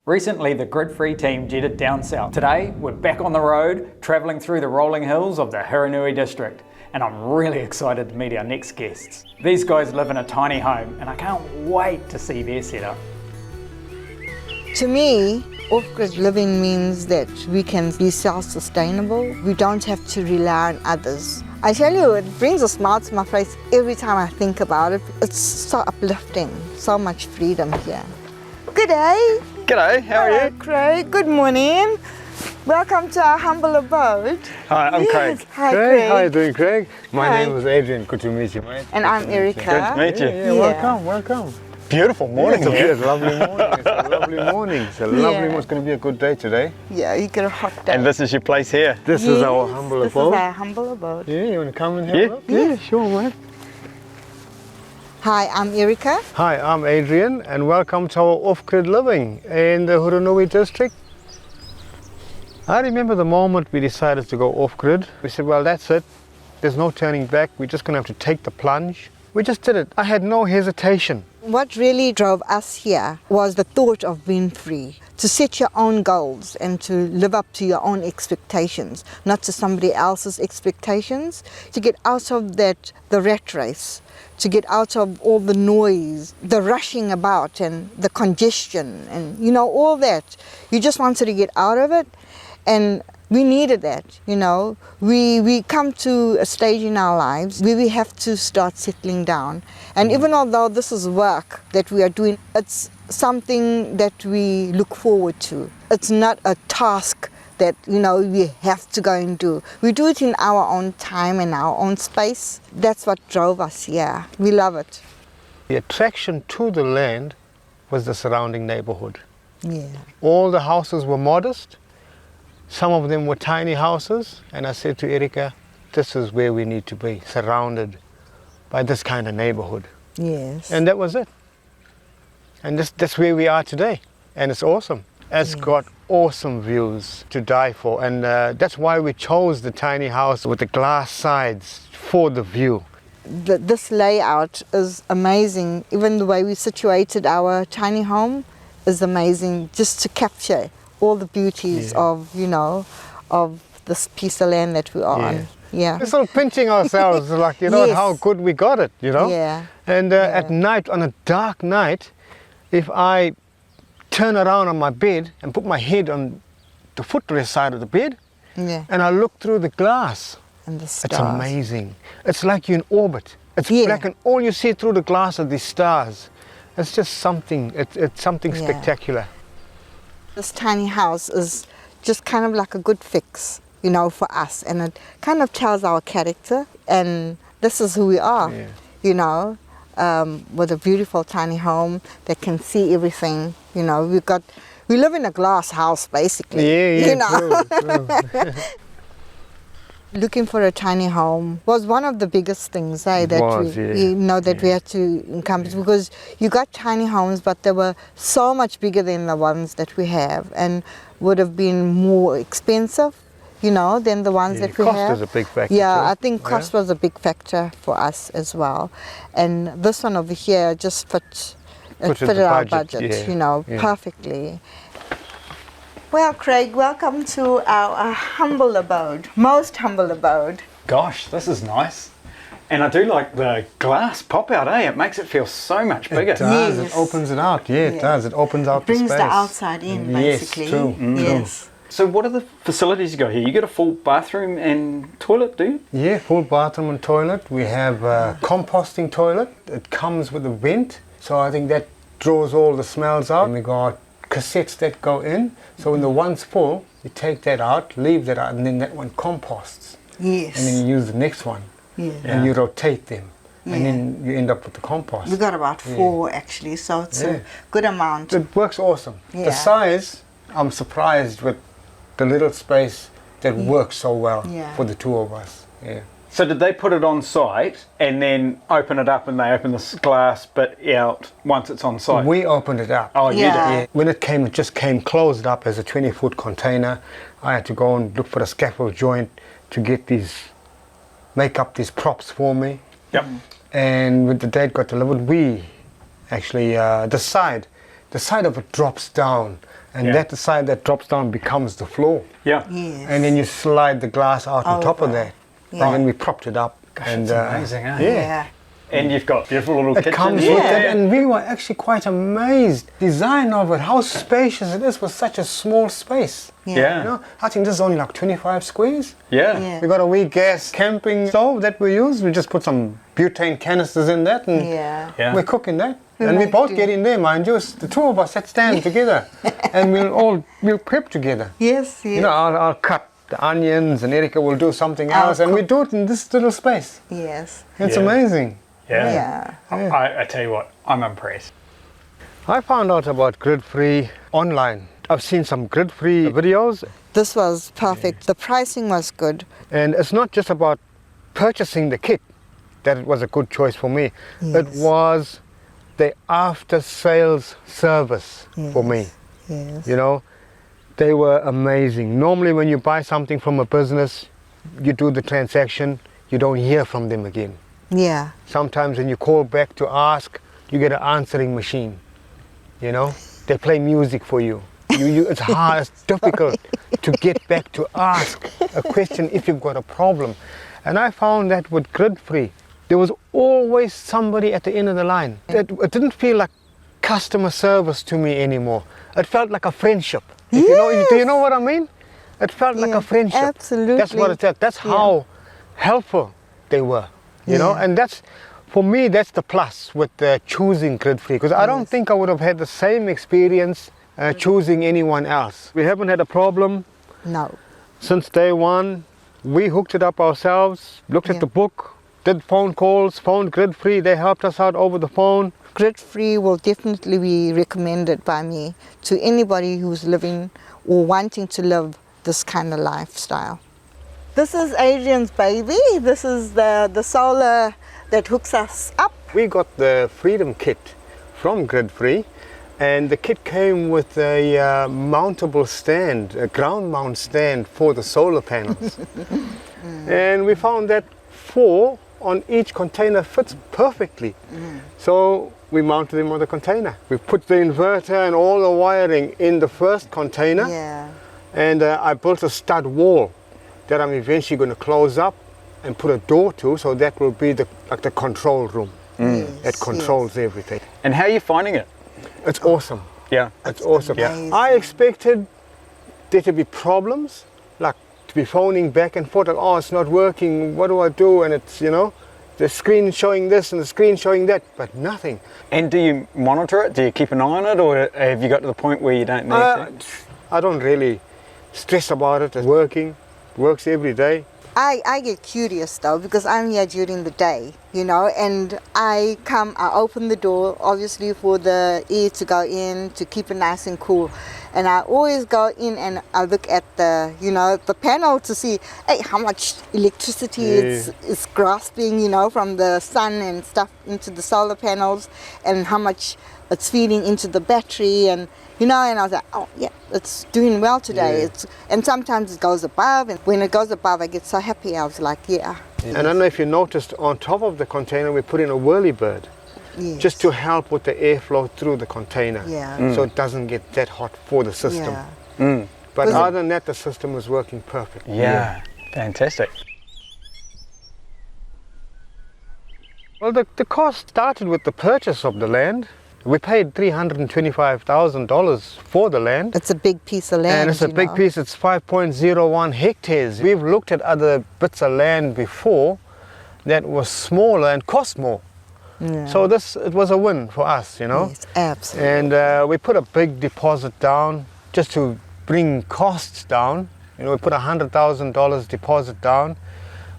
Recently, the GridFree team jetted down south. Today, we're back on the road, travelling through the rolling hills of the Hiranui district, and I'm really excited to meet our next guests. These guys live in a tiny home, and I can't wait to see their setup. To me, off-grid living means that we can be self-sustainable. We don't have to rely on others. I tell you, it brings a smile to my face every time I think about it. It's so uplifting, so much freedom here. Good day. G'day, how are you? Craig, good morning. Welcome to our humble abode. Hi, I'm Craig. Hi, Craig. Craig. How are you doing, Craig? My Hi. name is Adrian. Good to meet you, mate. And I'm Erica. Good to meet you. Yeah, welcome, welcome. Beautiful morning It's here. a lovely morning. It's a lovely morning. It's a lovely. It's going to be a good day today. Yeah, you get a hot day. And this is your place here. This is our humble abode. This is our humble abode. Yeah, you want to come and have Yeah. a look? Yeah, sure, mate. Hi, I'm Erica. Hi, I'm Adrian, and welcome to our off-grid living in the Hiranui district. I remember the moment we decided to go off-grid. We said, well, that's it. There's no turning back. We're just going to have to take the plunge. We just did it. I had no hesitation. What really drove us here was the thought of being free, to set your own goals and to live up to your own expectations, not to somebody else's expectations, to get out of the rat race, to get out of all the noise, the rushing about and the congestion and, all that. You just wanted to get out of it, and we needed that, We come to a stage in our lives where we have to start settling down. And even although this is work that we are doing, it's something that we look forward to. It's not a task that, we have to go and do. We do it in our own time and our own space. That's what drove us here. We love it. The attraction to the land was the surrounding neighborhood. Yeah. All the houses were modest. Some of them were tiny houses, and I said to Erica, this is where we need to be, surrounded by this kind of neighborhood. Yes. And that was it. And that's where we are today, and it's awesome. It's got awesome views to die for, and that's why we chose the tiny house with the glass sides for the view. This layout is amazing. Even the way we situated our tiny home is amazing, just to capture all the beauties of, of this piece of land that we are on. Yeah. We're sort of pinching ourselves, like, Yes. how good we got it, Yeah. And at night, on a dark night, if I turn around on my bed and put my head on the footrest side of the bed, and I look through the glass, And the stars. it's amazing. It's like you're in orbit. It's black, and all you see through the glass are these stars. It's just something, it's something spectacular. This tiny house is just kind of like a good fix, for us, and it kind of tells our character, and this is who we are, with a beautiful tiny home that can see everything. We live in a glass house basically. True. Looking for a tiny home was one of the biggest things that we had to encompass, because you got tiny homes, but they were so much bigger than the ones that we have, and would have been more expensive, than the ones that we have. Cost is a big factor. Yeah, too. I think cost was a big factor for us as well, and this one over here just fitted our budget, perfectly. Well, Craig, welcome to our humble abode, most humble abode. Gosh, this is nice. And I do like the glass pop out, eh? It makes it feel so much bigger. It does, Yes. it opens it out, it does. It opens out the Brings space. the outside in, basically. Yes, true. Yes. So what are the facilities you got here? You got a full bathroom and toilet, do you? Yeah, full bathroom and toilet. We have a composting toilet. It comes with a vent, so I think that draws all the smells out. And we got cassettes that go in, so when the one's full, you take that out, leave that out, and then that one composts. Yes. And then you use the next one, and you rotate them, and then you end up with the compost. We got about 4 actually, so it's a good amount. It works awesome. Yeah. The size, I'm surprised with the little space that works so well for the two of us. Yeah. So did they put it on site and then open it up, and they open this glass bit out once it's on site? We opened it up. Oh, you did? Yeah. Yeah. When it came, it just came closed up as a 20-foot container. I had to go and look for a scaffold joint to make up these props for me. Yep. And when the date got delivered, we actually, the side of it drops down and Yeah. that side that drops down becomes the floor. Yeah. Yes. And then you slide the glass out on top of Over. that. Yeah. And then we propped it up. That's amazing, eh? Yeah. And you've got beautiful little It kitchen. comes here. with that, and we were actually quite amazed. Design of it, how spacious it is for such a small space. Yeah. You know, I think this is only like 25 squares. Yeah. Yeah. We got a wee gas camping stove that we use. We just put some butane canisters in that, and Yeah. Yeah. we're cooking that. We And we like both to. get in there, mind you. It's the two of us that stand together, and we'll prep together. Yes, yes. You know, I'll cut the onions, and Erica will do something else, and we do it in this little space. Yes. It's Yeah. amazing. Yeah. Yeah. I tell you what, I'm impressed. I found out about GridFree online. I've seen some GridFree videos, This was perfect. The pricing was good. and it's not just about purchasing the kit that it was a good choice for me. It Yes. was the after sales service for me. Yes. You know, they were amazing. Normally when you buy something from a business, you do the transaction, you don't hear from them again. Yeah. Sometimes when you call back to ask, you get an answering machine. You know, they play music for you. It's hard, it's difficult to get back to ask a question if you've got a problem. And I found that with GridFree, there was always somebody at the end of the line. It didn't feel like customer service to me anymore. It felt like a friendship. Do you know what I mean? It felt like Yeah, a friendship. absolutely. That's what it is. That's how helpful they were. You know, Yeah. and that's, for me, that's the plus with choosing GridFree, because I don't think I would have had the same experience choosing anyone else. We haven't had a problem No. since day one. We hooked it up ourselves, looked Yeah. at the book, did phone calls, phoned GridFree. They helped us out over the phone. GridFree will definitely be recommended by me to anybody who's living or wanting to live this kind of lifestyle. This is Adrian's baby. This is the solar that hooks us up. We got the Freedom Kit from GridFree, and the kit came with a mountable stand, a ground mount stand for the solar panels. And we found that 4 on each container fits perfectly. So we mounted them on the container. We put the inverter and all the wiring in the first container, Yeah. and I built a stud wall that I'm eventually going to close up and put a door to, so that will be like the control room. It controls everything. And how are you finding it? It's awesome. Yeah. It's awesome. amazing. I expected there to be problems, like to be phoning back and forth, like, oh, it's not working, what do I do? And it's, you know, the screen showing this and the screen showing that, but nothing. And do you monitor it? Do you keep an eye on it, or have you got to the point where you don't need to? I don't really stress about it. It's working, works every day. I get curious though, because I'm here during the day, you know, and I open the door obviously for the air to go in, to keep it nice and cool. And I always go in and I look at the, you know, the panel to see, hey, how much electricity it's grasping, you know, from the sun and stuff into the solar panels, and how much it's feeding into the battery, and you know, and I was like, oh yeah, it's doing well today. And sometimes it goes above, and when it goes above, I get so happy. I was like, yeah. And I don't know if you noticed, on top of the container we put in a whirly bird, Yes. just to help with the airflow through the container, Yeah. so it doesn't get that hot for the system. Yeah. But Was it- other than that, the system is working perfect. Yeah. Fantastic. Well, the cost started with the purchase of the land. We paid $325,000 for the land. It's a big piece of land. And it's a you big know. piece, it's 5.01 hectares. We've looked at other bits of land before that was smaller and cost more. Yeah. So it was a win for us, you know. Yes, absolutely. And we put a big deposit down just to bring costs down. You know, we put $100,000 deposit down,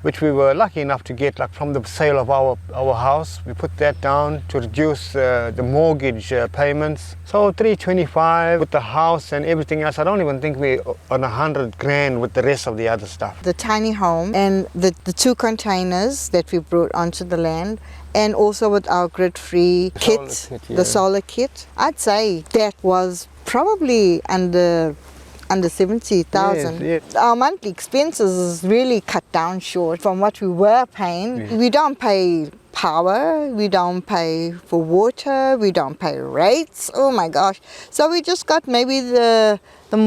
which we were lucky enough to get, like, from the sale of our house. We put that down to reduce the mortgage payments. So $325 with the house and everything else. I don't even think we're on $100,000 with the rest of the other stuff. The tiny home and the 2 containers that we brought onto the land, and also with our GridFree kit, solar kit, yeah. the solar kit, I'd say that was probably under 70,000. Yes, Our monthly expenses is really cut down short from what we were paying. We don't pay power, we don't pay for water, we don't pay rates. Oh my gosh. So we just got maybe the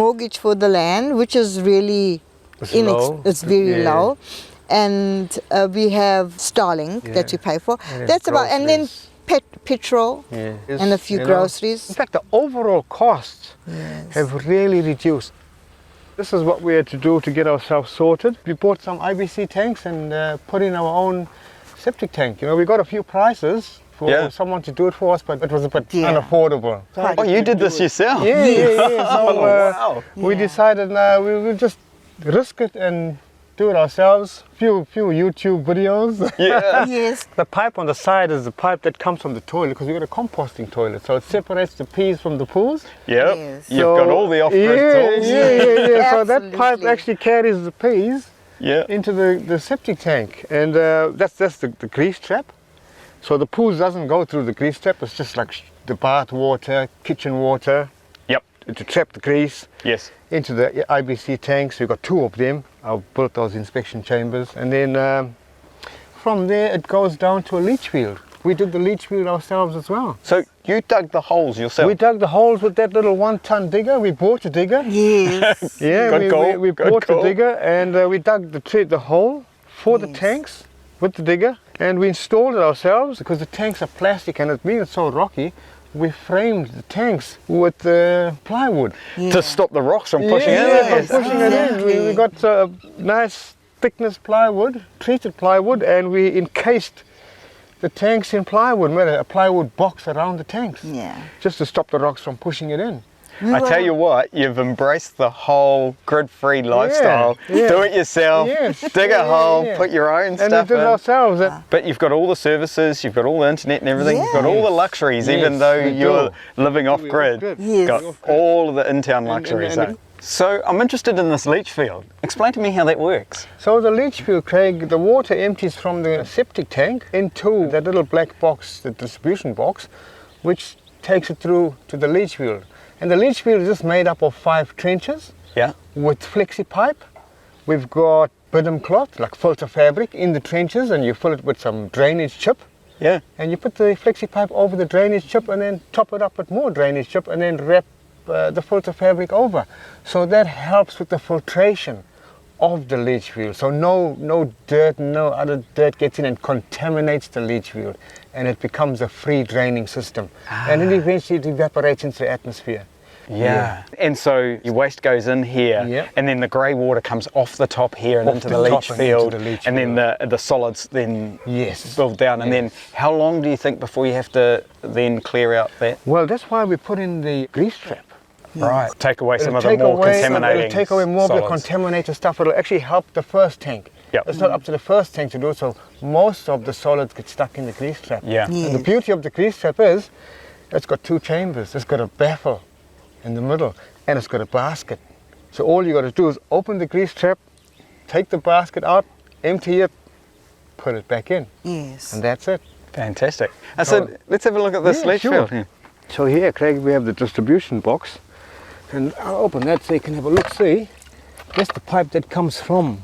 mortgage for the land, which is really It's low. it's very Yeah. low. And we have Starlink that Yeah. we pay for. And then That's about, and then groceries. petrol Yeah. and a few You know, groceries. in fact, the overall costs Yes. have really reduced. This is what we had to do to get ourselves sorted. We bought some IBC tanks and put in our own septic tank. You know, we got a few prices for someone to do it for us, but it was a bit unaffordable. Oh, you did this yourself? Yeah. So Wow. we decided we will just risk it and do it ourselves. Few YouTube videos. Yeah. Yes. The pipe on the side is the pipe that comes from the toilet, because we got a composting toilet, so it separates the peas from the poos. Yep. Yes. You've got all the off-grid tools. Yeah. So that pipe Absolutely. actually carries the peas Yeah. into the septic tank, and that's the grease trap. So the poos doesn't go through the grease trap. It's just like the bath water, kitchen water, Yep. to trap the grease Yes. into the IBC tanks. We've got 2 of them. I've built those inspection chambers, and then from there it goes down to a leach field. We did the leach field ourselves as well. So you dug the holes yourself? We dug the holes with that little 1-ton digger. We bought a digger. Yes. Yeah, Good call, we good bought call. a digger, and we dug the hole for the tanks with the digger, and we installed it ourselves. Because the tanks are plastic and it being so rocky, we framed the tanks with plywood. To stop the rocks from pushing Yeah, in? from pushing it in. We got nice thickness plywood, treated plywood, and we encased the tanks in plywood, made a plywood box around the tanks, Yeah. just to stop the rocks from pushing it in. I tell you what, you've embraced the whole grid-free lifestyle. yeah. Do it yourself, Yes. dig a hole, Yeah. put your own And we stuff did it in. ourselves. But you've got all the services, you've got all the internet and everything, you've got all the luxuries, even Yes, though we you're do. living off-grid. Yes. Got all of the in-town luxuries. and- So I'm interested in this leach field. Explain to me how that works. So the leach field, Craig, the water empties from the septic tank into that little black box, the distribution box, which takes it through to the leach field. And the leach field is just made up of 5 trenches Yeah. with flexi pipe. We've got bidum cloth, like filter fabric, in the trenches, and you fill it with some drainage chip. Yeah. And you put the flexi pipe over the drainage chip and then top it up with more drainage chip and then wrap the filter fabric over. So that helps with the filtration of the leach field. So no dirt, no other dirt gets in and contaminates the leach field, and it becomes a free draining system. And then eventually it evaporates into the atmosphere. Yeah. And so your waste goes in here, Yeah. and then the grey water comes off the top here and Off into the the top leach and into field, the leach and then field. the solids then Yes. build down. And then Yes. how long do you think before you have to then clear out that? Well, that's why we put in the grease trap. Right. Take away some It'll of the take more away- contaminating It'll take away more of the solids. contaminated stuff. It'll actually help the first tank. Yep. It's not up to the first tank to do it, so most of the solids get stuck in the grease trap. Yeah. And the beauty of the grease trap is it's got 2 chambers. It's got a baffle in the middle, and it's got a basket. So all you got to do is open the grease trap, take the basket out, empty it, put it back in, Yes. and that's it. Fantastic. I said, let's have a look at this leach sure. field here. So here, Craig, we have the distribution box, and I'll open that so you can have a look. See, that's the pipe that comes from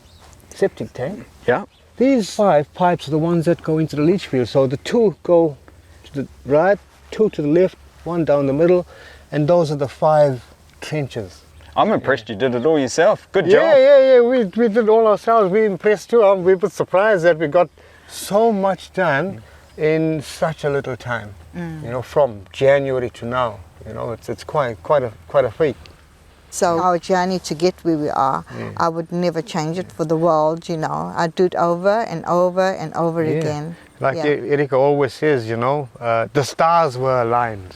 septic tank. Yeah. These 5 pipes are the ones that go into the leach field. So the 2 go to the right, 2 to the left, 1 down the middle, and those are the 5 trenches. I'm impressed you did it all yourself. Good Yeah, job. yeah. We did it all ourselves. We're impressed too. We were surprised that we got so much done in such a little time. You know, from January to now. You know, it's quite a feat. So our journey to get where we are, I would never change it for the world, you know. I'd do it over and over and over Yeah. again. Like Yeah. Erica always says, you know, the stars were aligned.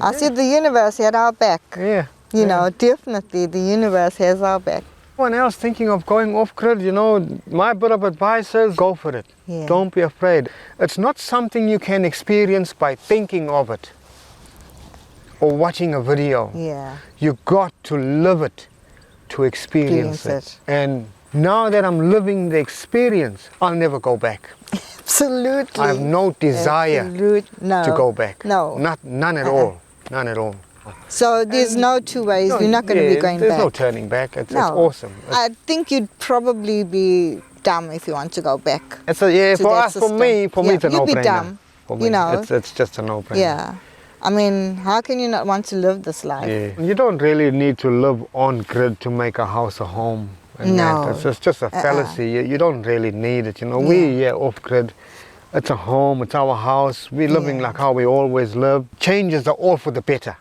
I said the universe had our back. Yeah. You know, definitely the universe has our back. Anyone else thinking of going off-grid, you know, my bit of advice is go for it. Yeah. Don't be afraid. It's not something you can experience by thinking of it or watching a video. Yeah. You got to live it to experience it. And now that I'm living the experience, I'll never go back. Absolutely. I have no desire no. to go back. No. None at all. None at all. So there's no 2 ways. We're not going to Yeah, be going there's back. no turning back. It's No. awesome. I think you'd probably be dumb if you want to go back. It's a, yeah, to for that us, system. for me, it's a you'd be no-brainer. dumb, For me, you know. it's just a no-brainer. Yeah. I mean, how can you not want to live this life? Yeah. You don't really need to live on grid to make a house a home. And No. it's just a fallacy. You don't really need it. You know, we off grid. It's a home. It's our house. We're living like how we always live. Changes are all for the better.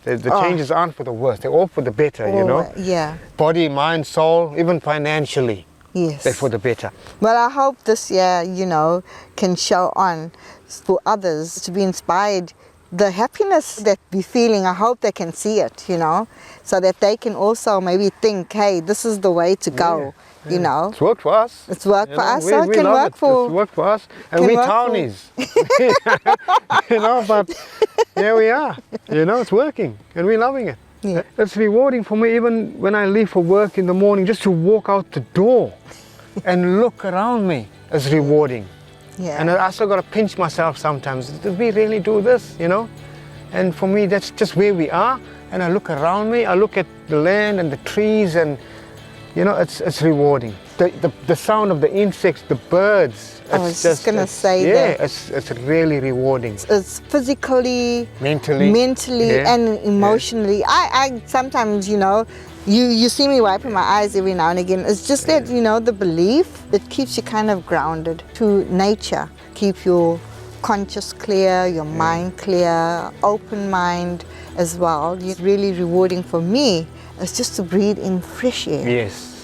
The changes aren't for the worse. They're all for the better. You know. Yeah. Body, mind, soul, even financially. Yes. They're for the better. Well, I hope this year, you know, can show on for others to be inspired. The happiness that we're feeling, I hope they can see it, you know, so that they can also maybe think, hey, this is the way to go, you know. It's worked for us. It's worked for us, We so it can love work for... It's worked for us. And can we work for- townies. You know, but here we are. You know, it's working and we're loving it. Yeah. It's rewarding for me even when I leave for work in the morning, just to walk out the door and look around me is rewarding. Yeah. And I still got to pinch myself sometimes. Did we really do this, you know? And for me, that's just where we are. And I look around me, I look at the land and the trees, and, you know, it's rewarding. The sound of the insects, the birds. I was just going to say that. Yeah, it's really rewarding. It's physically, Mentally. and emotionally. I sometimes, you know, you see me wiping my eyes every now and again. It's just that, you know, the belief that keeps you kind of grounded to nature. Keep your conscious clear, your mind clear, open mind as well. It's really rewarding for me. It's just to breathe in fresh air. Yes.